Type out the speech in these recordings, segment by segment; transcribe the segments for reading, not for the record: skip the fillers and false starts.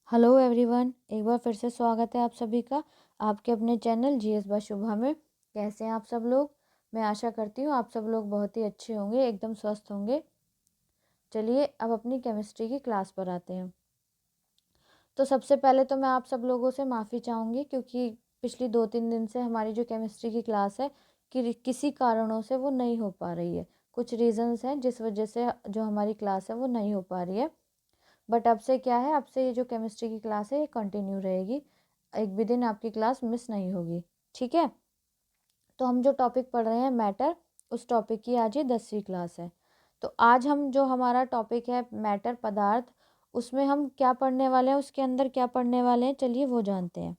Hello everyone, एक बार फिर से स्वागत है आप सभी का आपके अपने चैनल जीएस बाय शुभा में। कैसे हैं आप सब लोग? मैं आशा करती हूँ आप सब लोग बहुत ही अच्छे होंगे, एकदम स्वस्थ होंगे। चलिए अब अपनी केमिस्ट्री की क्लास पर आते हैं। तो सबसे पहले तो मैं आप सब लोगों से माफ़ी चाहूँगी क्योंकि पिछली 2-3 दिन से हमारी जो केमिस्ट्री की क्लास है कि किसी कारणों से वो नहीं हो पा रही है। कुछ रीज़न्स हैं जिस वजह से जो हमारी क्लास है वो नहीं हो पा रही है। बट अब से क्या है, अब से ये जो केमिस्ट्री की क्लास है ये कंटिन्यू रहेगी। एक भी दिन आपकी क्लास मिस नहीं होगी, ठीक है। तो हम जो टॉपिक पढ़ रहे हैं मैटर, उस टॉपिक की आज ये 10वीं क्लास है। तो आज हम जो हमारा टॉपिक है मैटर पदार्थ, उसमें हम क्या पढ़ने वाले हैं, उसके अंदर क्या पढ़ने वाले हैं, चलिए वो जानते हैं।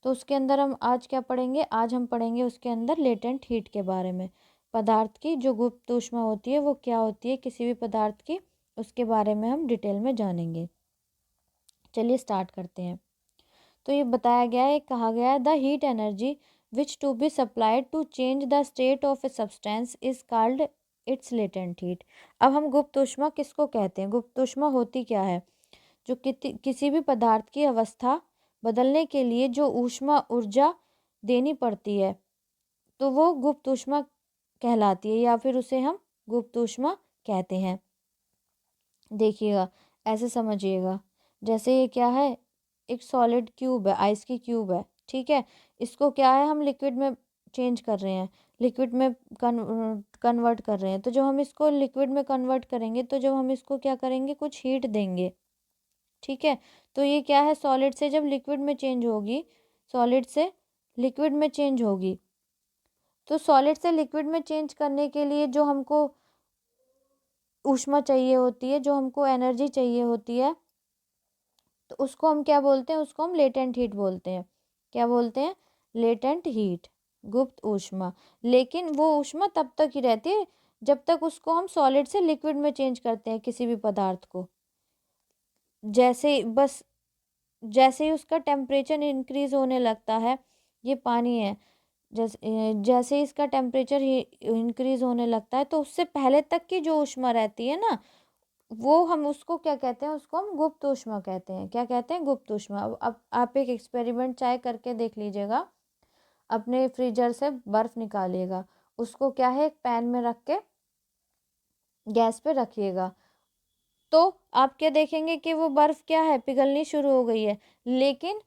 तो उसके अंदर हम आज क्या पढ़ेंगे, आज हम पढ़ेंगे उसके अंदर लेटेंट हीट के बारे में। पदार्थ की जो गुप्त ऊष्मा होती है वो क्या होती है किसी भी पदार्थ की, उसके बारे में हम डिटेल में जानेंगे। चलिए स्टार्ट करते हैं। तो ये बताया गया है, कहा गया है the heat energy which to be supplied to change the state of a substance is called its latent heat. अब हम गुप्त ऊष्मा किसको कहते हैं? गुप्त ऊष्मा होती क्या है? जो किसी भी पदार्थ की अवस्था बदलने के लिए जो ऊष्मा ऊर्जा देनी पड़ती है तो वो गुप्त ऊष्मा कहलाती है, या फिर उसे हम गुप्त ऊष्मा कहते हैं। देखिएगा, ऐसे समझिएगा, जैसे ये क्या है, एक सॉलिड क्यूब है, आइस की क्यूब है, ठीक है। इसको क्या है, हम लिक्विड में चेंज कर रहे हैं, लिक्विड में कन्वर्ट कर रहे हैं। तो जब हम इसको लिक्विड में कन्वर्ट करेंगे तो जब हम इसको क्या करेंगे, कुछ हीट देंगे, ठीक है। तो ये क्या है, सॉलिड से जब लिक्विड में चेंज होगी, सॉलिड से लिक्विड में चेंज होगी, तो सॉलिड से लिक्विड में चेंज करने के लिए जो हमको ऊष्मा चाहिए होती है, जो हमको एनर्जी चाहिए होती है, तो उसको हम क्या बोलते हैं, उसको हम लेटेंट हीट बोलते हैं। क्या बोलते हैं? लेटेंट हीट, गुप्त ऊष्मा। लेकिन वो ऊष्मा तब तक ही रहती है जब तक उसको हम सॉलिड से लिक्विड में चेंज करते हैं किसी भी पदार्थ को। जैसे ही उसका टेम्परेचर इंक्रीज होने लगता है, ये पानी है, जैसे ही इसका टेम्परेचर इंक्रीज होने लगता है तो उससे पहले तक की जो ऊष्मा रहती है ना, वो हम उसको क्या कहते हैं, उसको हम गुप्त ऊष्मा कहते हैं। क्या कहते हैं? गुप्त ऊष्मा। अब आप एक एक्सपेरिमेंट चाहे करके देख लीजिएगा, अपने फ्रीजर से बर्फ़ निकालिएगा, उसको क्या है, एक पैन में रख के गैस पे रखिएगा, तो आप क्या देखेंगे कि वो बर्फ़ क्या है, पिघलनी शुरू हो गई है। लेकिन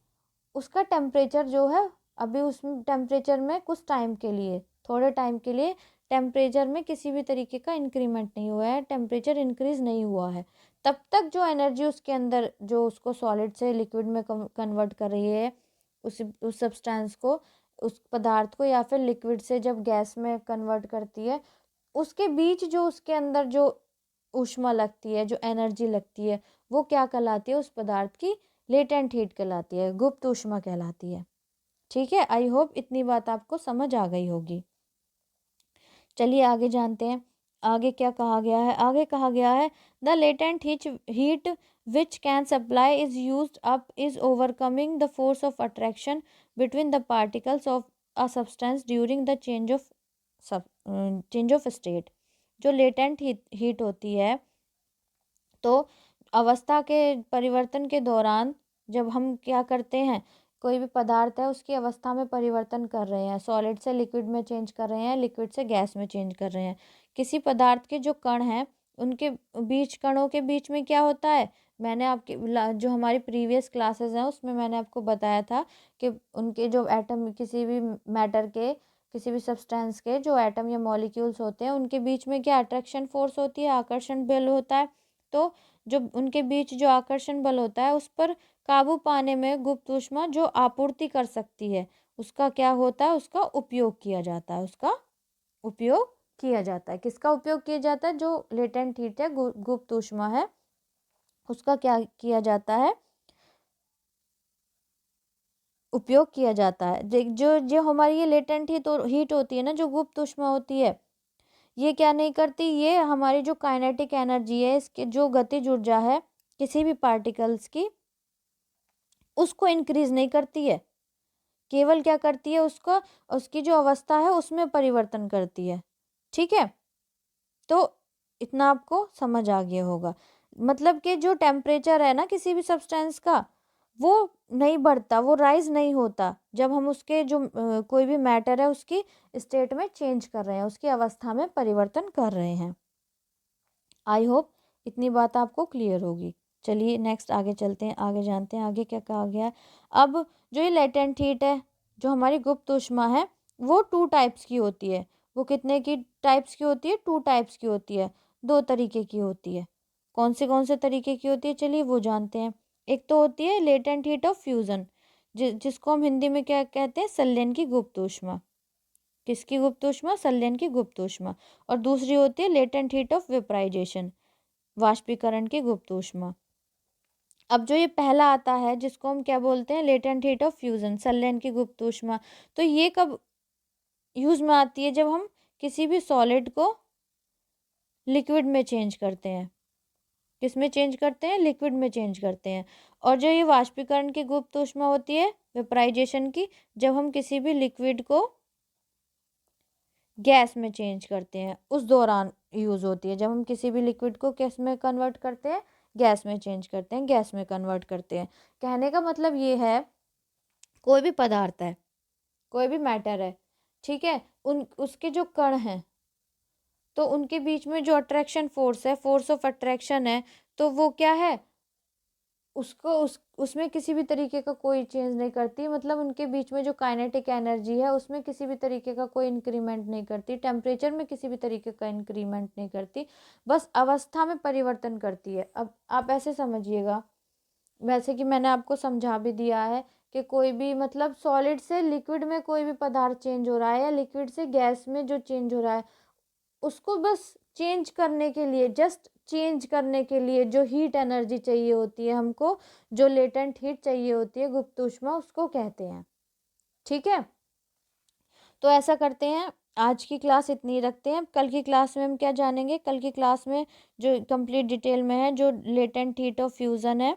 उसका टेम्परेचर जो है, अभी उस टेम्परेचर में कुछ टाइम के लिए, थोड़े टाइम के लिए टेम्परेचर में किसी भी तरीके का इंक्रीमेंट नहीं हुआ है, टेम्परेचर इंक्रीज़ नहीं हुआ है। तब तक जो एनर्जी उसके अंदर, जो उसको सॉलिड से लिक्विड में कन्वर्ट कर रही है, उस सब्सटेंस को, उस पदार्थ को, या फिर लिक्विड से जब गैस में कन्वर्ट करती है, उसके बीच जो उसके अंदर जो ऊष्मा लगती है, जो एनर्जी लगती है, वो क्या कहलाती है, उस पदार्थ की लेटेंट हीट कहलाती है, गुप्त ऊष्मा कहलाती है। ठीक है, आई होप इतनी बात आपको समझ आ गई होगी। चलिए आगे जानते हैं, आगे क्या कहा गया है। आगे कहा गया है the latent heat which can supply is used up is overcoming the force of attraction between the particles of a substance during the change of state. जो लेटेंट हीट होती है, तो अवस्था के परिवर्तन के दौरान जब हम क्या करते हैं, कोई भी पदार्थ है उसकी अवस्था में परिवर्तन कर रहे हैं, सॉलिड से लिक्विड में चेंज कर रहे हैं, लिक्विड से गैस में चेंज कर रहे हैं। किसी पदार्थ के जो कण हैं, उनके बीच, कणों के बीच में क्या होता है, मैंने जो हमारी प्रीवियस क्लासेस हैं उसमें मैंने आपको बताया था कि उनके जो एटम, किसी भी मैटर के, किसी भी सब्सटेंस के जो एटम या मॉलिक्यूल्स होते हैं, उनके बीच में क्या अट्रैक्शन फोर्स होती है, आकर्षण बल होता है। तो जो उनके बीच जो आकर्षण बल होता है, उस पर काबू पाने में गुप्त ऊष्मा जो आपूर्ति कर सकती है, उसका क्या होता है, उसका उपयोग किया जाता है। उसका उपयोग किया जाता है। किसका उपयोग किया जाता है? जो लेटेंट हीट है, गुप्त ऊष्मा है, उसका क्या किया जाता है, उपयोग किया जाता है। जो जो हमारी ये लेटेंट हीट होती है ना, जो गुप्त ऊष्मा होती है, ये क्या नहीं करती, ये हमारी जो काइनेटिक एनर्जी है, इसके जो गतिज ऊर्जा है किसी भी पार्टिकल्स की, उसको इंक्रीज नहीं करती है, केवल क्या करती है, उसको, उसकी जो अवस्था है उसमें परिवर्तन करती है। ठीक है, तो इतना आपको समझ आ गया होगा। मतलब कि जो टेम्परेचर है ना किसी भी सब्सटेंस का, वो नहीं बढ़ता, वो राइज नहीं होता जब हम उसके जो कोई भी मैटर है उसकी स्टेट में चेंज कर रहे हैं, उसकी अवस्था में परिवर्तन कर रहे हैं। आई होप इतनी बात आपको क्लियर होगी। चलिए नेक्स्ट आगे चलते हैं, आगे जानते हैं आगे क्या कहा गया है। अब जो ये लेटेंट हीट है, जो हमारी गुप्त ऊष्मा है, वो 2 टाइप्स की होती है। वो कितने की टाइप्स की होती है? 2 टाइप्स की होती है, 2 तरीके की होती है। कौन से तरीके की होती है? चलिए वो जानते हैं। एक तो होती है लेटेंट हीट ऑफ फ्यूज़न, जिसको हम हिंदी में क्या कहते हैं? संलयन की गुप्त ऊष्मा। किसकी गुप्त ऊष्मा? संलयन की गुप्त ऊष्मा। और दूसरी होती है लेटेंट हीट ऑफ वेपराइजेशन, वाष्पीकरण की गुप्त ऊष्मा। अब जो ये पहला आता है जिसको हम क्या बोलते हैं? लेटेंट हीट ऑफ फ्यूजन, संलयन की गुप्त ऊष्मा। तो ये कब यूज में आती है? जब हम किसी भी सॉलिड को लिक्विड में चेंज करते हैं। किस में चेंज करते हैं? लिक्विड में चेंज करते हैं। और जो ये वाष्पीकरण की गुप्त ऊष्मा होती है, वेपराइजेशन की, जब हम किसी भी लिक्विड को गैस में चेंज करते हैं, उस दौरान यूज़ होती है। जब हम किसी भी लिक्विड को किस में कन्वर्ट करते हैं? गैस में चेंज करते हैं, गैस में कन्वर्ट करते हैं। कहने का मतलब ये है, कोई भी पदार्थ है, कोई भी मैटर है, ठीक है, उन उसके जो कण हैं, तो उनके बीच में जो अट्रैक्शन फोर्स है, फोर्स ऑफ अट्रैक्शन है, तो वो क्या है? उसको उसमें किसी भी तरीके का कोई चेंज नहीं करती। मतलब उनके बीच में जो काइनेटिक एनर्जी है उसमें किसी भी तरीके का कोई इंक्रीमेंट नहीं करती, टेम्परेचर में किसी भी तरीके का इंक्रीमेंट नहीं करती, बस अवस्था में परिवर्तन करती है। अब आप ऐसे समझिएगा, वैसे कि मैंने आपको समझा भी दिया है कि कोई भी मतलब सॉलिड से लिक्विड में कोई भी पदार्थ चेंज हो रहा है या लिक्विड से गैस में जो चेंज हो रहा है, उसको बस चेंज करने के लिए, जस्ट चेंज करने के लिए जो हीट एनर्जी चाहिए होती है हमको, जो लेटेंट हीट चाहिए होती है, गुप्त ऊष्मा, उसको कहते हैं। ठीक है, तो ऐसा करते हैं, आज की क्लास इतनी ही रखते हैं। कल की क्लास में हम क्या जानेंगे? कल की क्लास में जो कंप्लीट डिटेल में है, जो लेटेंट हीट ऑफ फ्यूज़न है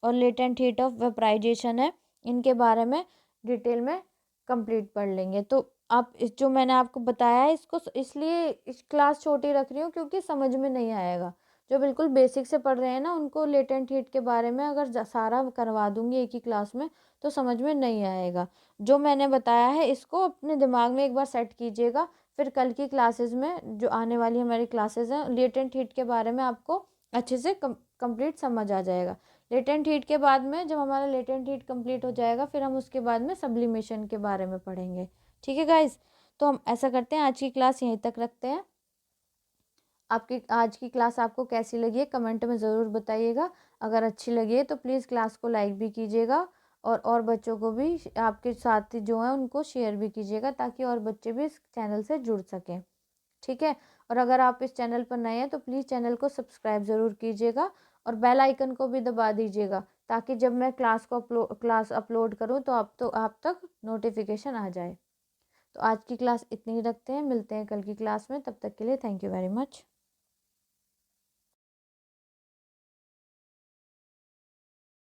और लेटेंट हीट ऑफ वेपराइजेशन है, इनके बारे में डिटेल में कंप्लीट पढ़ लेंगे। तो आप इस जो मैंने आपको बताया है इसको इसलिए इस क्लास छोटी रख रही हूँ क्योंकि समझ में नहीं आएगा। जो बिल्कुल बेसिक से पढ़ रहे हैं ना, उनको लेटेंट हीट के बारे में अगर सारा करवा दूंगी एक ही क्लास में तो समझ में नहीं आएगा। जो मैंने बताया है इसको अपने दिमाग में एक बार सेट कीजिएगा, फिर कल की क्लासेस में, जो आने वाली हमारी क्लासेस हैं, लेटेंट हीट के बारे में आपको अच्छे से कंप्लीट समझ आ जाएगा। लेटेंट हीट के बाद में, जब हमारा लेटेंट हीट कंप्लीट हो जाएगा, फिर हम उसके बाद में सब्लिमेशन के बारे में पढ़ेंगे। ठीक है गाइज, तो हम ऐसा करते हैं, आज की क्लास यहीं तक रखते हैं। आपकी आज की क्लास आपको कैसी लगी है कमेंट में ज़रूर बताइएगा। अगर अच्छी लगी है तो प्लीज़ क्लास को लाइक भी कीजिएगा और बच्चों को भी, आपके साथी जो हैं उनको शेयर भी कीजिएगा, ताकि और बच्चे भी इस चैनल से जुड़ सकें। ठीक है, और अगर आप इस चैनल पर नए हैं तो प्लीज़ चैनल को सब्सक्राइब ज़रूर कीजिएगा और बेल आइकन को भी दबा दीजिएगा, ताकि जब मैं क्लास अपलोड करूँ तो आप तक नोटिफिकेशन आ जाए। तो आज की क्लास इतनी ही रखते हैं, मिलते हैं कल की क्लास में, तब तक के लिए थैंक यू वेरी मच।